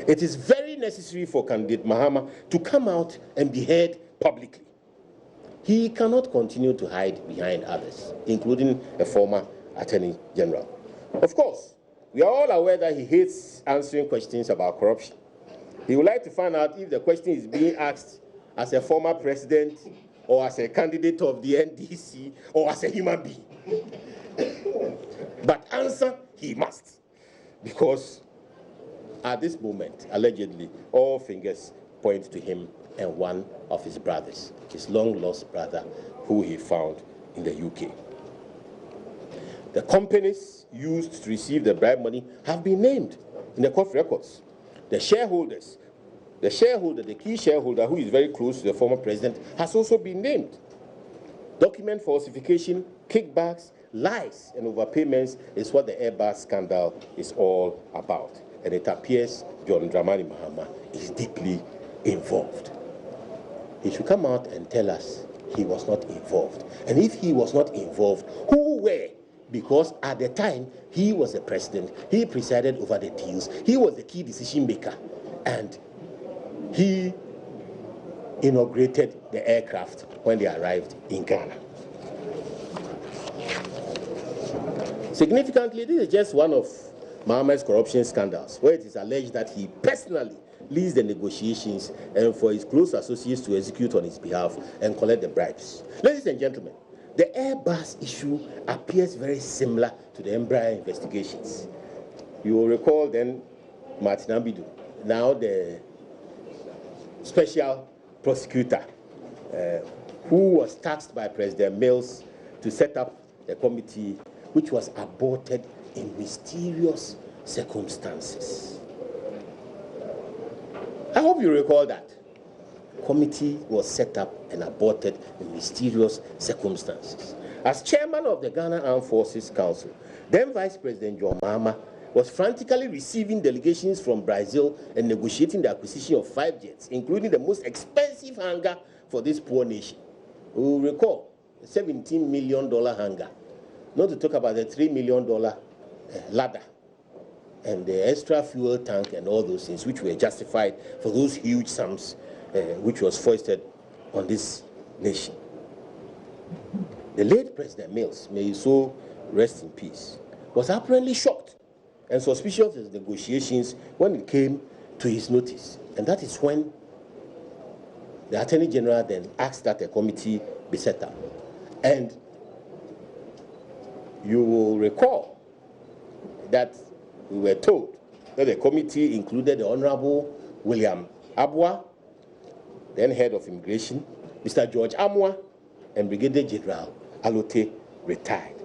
It is very necessary for candidate Mahama to come out and be heard publicly. He cannot continue to hide behind others, including a former Attorney General. Of course, we are all aware that he hates answering questions about corruption. He would like to find out if the question is being asked as a former president or as a candidate of the NDC or as a human being. But answer he must, because at this moment, allegedly, all fingers point to him and one of his brothers, his long-lost brother, who he found in the UK. The companies used to receive the bribe money have been named in the court records. The shareholders, the key shareholder, who is very close to the former president, has also been named. Document falsification, kickbacks, lies, and overpayments is what the Airbus scandal is all about. And it appears John Dramani Mahama is deeply involved. He should come out and tell us he was not involved. And if he was not involved, who were? Because at the time, he was the president, he presided over the deals, he was the key decision maker, and he inaugurated the aircraft when they arrived in Ghana. Significantly, this is just one of Mahama's corruption scandals, where it is alleged that he personally leads the negotiations and for his close associates to execute on his behalf and collect the bribes. Ladies and gentlemen, the Airbus issue appears very similar to the Embraer investigations. You will recall then Martin Abidu, now the special prosecutor, who was tasked by President Mills to set up a committee which was aborted in mysterious circumstances. I hope you recall that. Committee was set up and aborted in mysterious circumstances. As chairman of the Ghana Armed Forces Council, then Vice President John Mahama was frantically receiving delegations from Brazil and negotiating the acquisition of 5 jets, including the most expensive hangar for this poor nation. We will recall a $17 million hangar, not to talk about the $3 million ladder and the extra fuel tank and all those things which were justified for those huge sums which was foisted on this nation. The late President Mills, may he so rest in peace, was apparently shocked and suspicious of his negotiations when it came to his notice. And that is when the Attorney General then asked that a committee be set up. And you will recall that we were told that the committee included the Honorable William Abua, then head of immigration, Mr. George Amwa, and Brigadier General Alote, retired.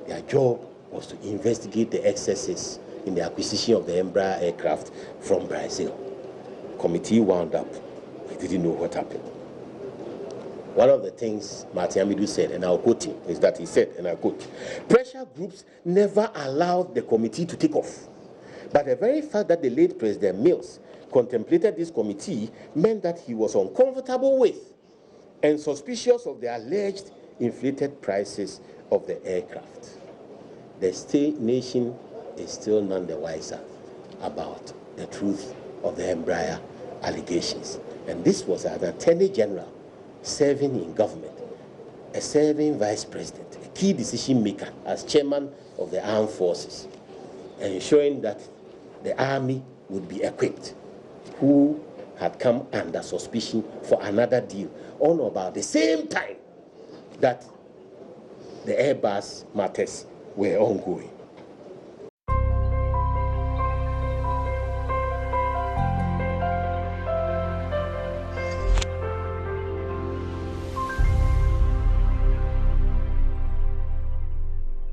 Their job was to investigate the excesses in the acquisition of the Embraer aircraft from Brazil. Committee wound up. We didn't know what happened. One of the things Martin Amidu said, and I'll quote him, is that he said, and I quote, "Pressure groups never allowed the committee to take off. But the very fact that the late President Mills contemplated this committee meant that he was uncomfortable with and suspicious of the alleged inflated prices of the aircraft. The state nation is still none the wiser about the truth of the Embraer allegations." And this was an Attorney General serving in government, a serving vice president, a key decision maker as chairman of the armed forces, ensuring that the army would be equipped, who had come under suspicion for another deal on about the same time that the Airbus matters were ongoing.